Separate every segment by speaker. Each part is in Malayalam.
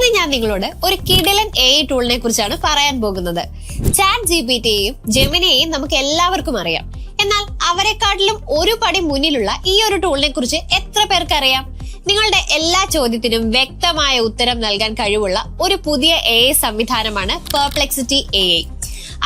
Speaker 1: ഇന്ന് ഞാൻ നിങ്ങളോട് ഒരു കിടിലൻ AI ടൂളിനെ കുറിച്ചാണ് പറയാൻ പോകുന്നത്. ചാറ്റ് ജിപിടിയെയും ജെമിനിയെയും നമുക്ക് എല്ലാവർക്കും അറിയാം. എന്നാൽ അവരെക്കാട്ടിലും ഒരു പടി മുന്നിലുള്ള ഈ ഒരു ടൂളിനെ കുറിച്ച് എത്ര പേർക്കറിയാം? നിങ്ങളുടെ എല്ലാ ചോദ്യത്തിനും വ്യക്തമായ ഉത്തരം നൽകാൻ കഴിവുള്ള ഒരു പുതിയ AI സംവിധാനമാണ് പെർപ്ലെക്സിറ്റി AI.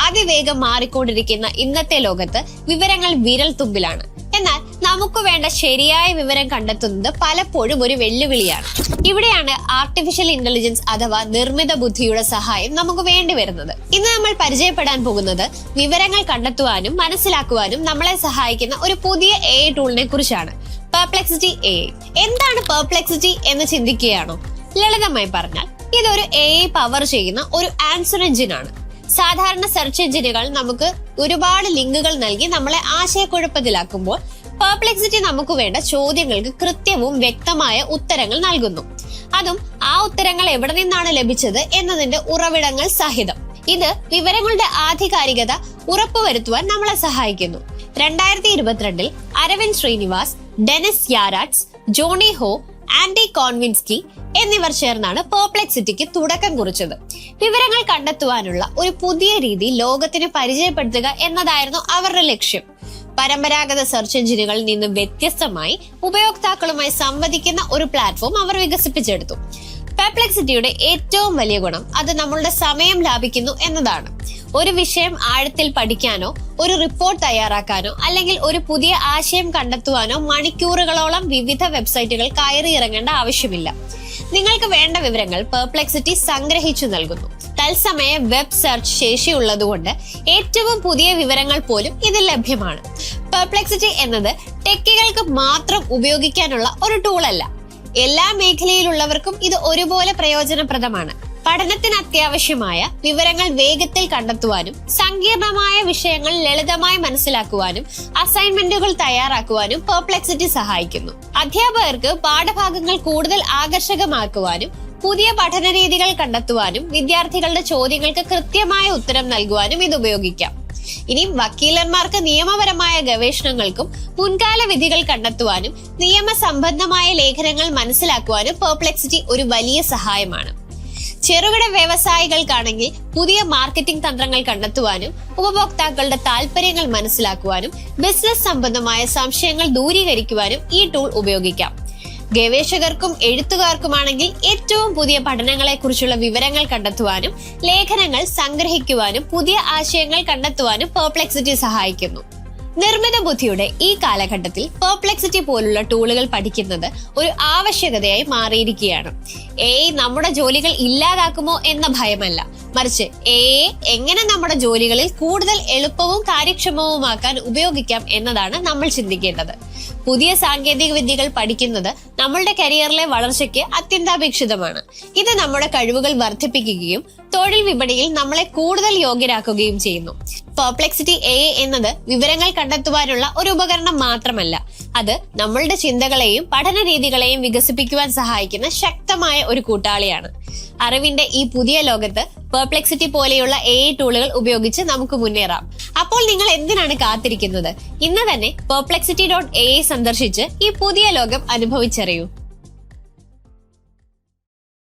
Speaker 1: അതിവേഗം മാറിക്കൊണ്ടിരിക്കുന്ന ഇന്നത്തെ ലോകത്ത് വിവരങ്ങൾ വിരൽ തുമ്പിലാണ്. എന്നാൽ നമുക്ക് വേണ്ട ശരിയായ വിവരം കണ്ടെത്തുന്നത് പലപ്പോഴും ഒരു വെല്ലുവിളിയാണ്. ഇവിടെയാണ് ആർട്ടിഫിഷ്യൽ ഇന്റലിജൻസ് അഥവാ നിർമ്മിത ബുദ്ധിയുടെ സഹായം നമുക്ക് വേണ്ടി വരുന്നത്. ഇന്ന് നമ്മൾ പരിചയപ്പെടാൻ പോകുന്നത് വിവരങ്ങൾ കണ്ടെത്തുവാനും മനസ്സിലാക്കുവാനും നമ്മളെ സഹായിക്കുന്ന ഒരു പുതിയ AI ടൂളിനെ കുറിച്ചാണ്, പെർപ്ലെക്സിറ്റി AI. എന്താണ് പെർപ്ലെക്സിറ്റി എന്ന് ചിന്തിക്കുകയാണോ? ലളിതമായി പറഞ്ഞാൽ ഇതൊരു AI പവർ ചെയ്യുന്ന ഒരു ആൻസർ എഞ്ചിൻ ആണ്. സാധാരണ സെർച്ച് എഞ്ചിനുകൾ നമുക്ക് ഒരുപാട് ലിങ്കുകൾ നൽകി നമ്മളെ ആശയക്കുഴപ്പത്തിലാക്കുമ്പോൾ പെർപ്ലെക്സിറ്റി നമുക്ക് വേണ്ട ചോദ്യങ്ങൾക്ക് കൃത്യവും വ്യക്തമായ ഉത്തരങ്ങൾ നൽകുന്നു. അതും ആ ഉത്തരങ്ങൾ എവിടെ നിന്നാണ് ലഭിച്ചത് എന്നതിന്റെ ഉറവിടങ്ങൾ സഹിതം. ഇത് വിവരങ്ങളുടെ ആധികാരികത ഉറപ്പുവരുത്തുവാൻ നമ്മളെ സഹായിക്കുന്നു. 2022 അരവിന്ദ് ശ്രീനിവാസ്, ഡെനിസ് യാരാറ്റ്സ്, ജോണി ഹോ, ആൻഡി കോൺവിൻസ്കി എന്നിവർ ചേർന്നാണ് പെർപ്ലെക്സിറ്റിക്ക് തുടക്കം കുറിച്ചത്. വിവരങ്ങൾ കണ്ടെത്തുവാനുള്ള ഒരു പുതിയ രീതി ലോകത്തിന് പരിചയപ്പെടുത്തുക എന്നതായിരുന്നു അവരുടെ ലക്ഷ്യം. പരമ്പരാഗത സെർച്ച് എഞ്ചിനുകളിൽ നിന്ന് വ്യത്യസ്തമായി ഉപയോക്താക്കളുമായി സംവദിക്കുന്ന ഒരു പ്ലാറ്റ്ഫോം അവർ വികസിപ്പിച്ചെടുത്തു. പെർപ്ലെക്സിറ്റിയുടെ ഏറ്റവും വലിയ ഗുണം അത് നമ്മളുടെ സമയം ലാഭിക്കുന്നു എന്നതാണ്. ഒരു വിഷയം ആഴത്തിൽ പഠിക്കാനോ ഒരു റിപ്പോർട്ട് തയ്യാറാക്കാനോ അല്ലെങ്കിൽ ഒരു പുതിയ ആശയം കണ്ടെത്തുവാനോ മണിക്കൂറുകളോളം വിവിധ വെബ്സൈറ്റുകൾ കയറി ഇറങ്ങേണ്ട ആവശ്യമില്ല. നിങ്ങൾക്ക് വേണ്ട വിവരങ്ങൾ പെർപ്ലെക്സിറ്റി സംഗ്രഹിച്ചു നൽകുന്നു. തത്സമയ വെബ് സെർച്ച് ശേഷിയുള്ളതുകൊണ്ട് ഏറ്റവും പുതിയ വിവരങ്ങൾ പോലും ഇതിൽ ലഭ്യമാണ്. പെർപ്ലെക്സിറ്റി എന്നത് ടെക്കികൾക്ക് മാത്രം ഉപയോഗിക്കാനുള്ള ഒരു ടൂളല്ല. എല്ലാ മേഖലയിലുള്ളവർക്കും ഇത് ഒരുപോലെ പ്രയോജനപ്രദമാണ്. പഠനത്തിന് അത്യാവശ്യമായ വിവരങ്ങൾ വേഗത്തിൽ കണ്ടെത്തുവാനും സങ്കീർണമായ വിഷയങ്ങൾ ലളിതമായി മനസ്സിലാക്കുവാനും അസൈൻമെന്റുകൾ തയ്യാറാക്കുവാനും പെർപ്ലെക്സിറ്റി സഹായിക്കുന്നു. അധ്യാപകർക്ക് പാഠഭാഗങ്ങൾ കൂടുതൽ ആകർഷകമാക്കുവാനും പുതിയ പഠന രീതികൾ കണ്ടെത്തുവാനും വിദ്യാർത്ഥികളുടെ ചോദ്യങ്ങൾക്ക് കൃത്യമായ ഉത്തരം നൽകുവാനും ഇത് ഉപയോഗിക്കാം. ഇനി വക്കീലന്മാർക്ക് നിയമപരമായ ഗവേഷണങ്ങൾക്കും മുൻകാല വിധികൾ കണ്ടെത്തുവാനും നിയമസംബന്ധമായ ലേഖനങ്ങൾ മനസ്സിലാക്കുവാനും പെർപ്ലെക്സിറ്റി ഒരു വലിയ സഹായമാണ്. ചെറുകിട വ്യവസായികൾക്കാണെങ്കിൽ പുതിയ മാർക്കറ്റിംഗ് തന്ത്രങ്ങൾ കണ്ടെത്തുവാനും ഉപഭോക്താക്കളുടെ താല്പര്യങ്ങൾ മനസ്സിലാക്കുവാനും ബിസിനസ് സംബന്ധമായ സംശയങ്ങൾ ദൂരീകരിക്കുവാനും ഈ ടൂൾ ഉപയോഗിക്കാം. ഗവേഷകർക്കും എഴുത്തുകാർക്കുമാണെങ്കിൽ ഏറ്റവും പുതിയ പഠനങ്ങളെ കുറിച്ചുള്ള വിവരങ്ങൾ കണ്ടെത്തുവാനും ലേഖനങ്ങൾ സംഗ്രഹിക്കുവാനും പുതിയ ആശയങ്ങൾ കണ്ടെത്തുവാനും പെർപ്ലെക്സിറ്റി സഹായിക്കുന്നു. നിർമ്മിത ബുദ്ധിയുടെ ഈ കാലഘട്ടത്തിൽ പെർപ്ലെക്സിറ്റി പോലുള്ള ടൂളുകൾ പഠിക്കുന്നത് ഒരു ആവശ്യകതയായി മാറിയിരിക്കുകയാണ്. AI നമ്മുടെ ജോലികൾ ഇല്ലാതാക്കുമോ എന്ന ഭയമല്ല, മറിച്ച് AI എങ്ങനെ നമ്മുടെ ജോലികളിൽ കൂടുതൽ എളുപ്പവും കാര്യക്ഷമവുമാക്കാൻ ഉപയോഗിക്കാം എന്നതാണ് നമ്മൾ ചിന്തിക്കേണ്ടത്. പുതിയ സാങ്കേതിക വിദ്യകൾ പഠിക്കുന്നത് നമ്മളുടെ കരിയറിലെ വളർച്ചയ്ക്ക് അത്യന്താപേക്ഷിതമാണ്. ഇത് നമ്മുടെ കഴിവുകൾ വർദ്ധിപ്പിക്കുകയും തൊഴിൽ വിപണിയിൽ നമ്മളെ കൂടുതൽ യോഗ്യരാക്കുകയും ചെയ്യുന്നു. പെർപ്ലെക്സിറ്റി AI എന്നത് വിവരങ്ങൾ കണ്ടെത്തുവാനുള്ള ഒരു ഉപകരണം മാത്രമല്ല, അത് നമ്മളുടെ ചിന്തകളെയും പഠന രീതികളെയും വികസിപ്പിക്കുവാൻ സഹായിക്കുന്ന ശക്തമായ ഒരു കൂട്ടാളിയാണ്. അറിവിന്റെ ഈ പുതിയ ലോകത്ത് പെർപ്ലെക്സിറ്റി പോലെയുള്ള AI ടൂളുകൾ ഉപയോഗിച്ച് നമുക്ക് മുന്നേറാം. അപ്പോൾ നിങ്ങൾ എന്തിനാണ് കാത്തിരിക്കുന്നത്? ഇന്ന് തന്നെ perplexity.ai സന്ദർശിച്ച് ഈ പുതിയ ലോകം അനുഭവിച്ചറിയൂ.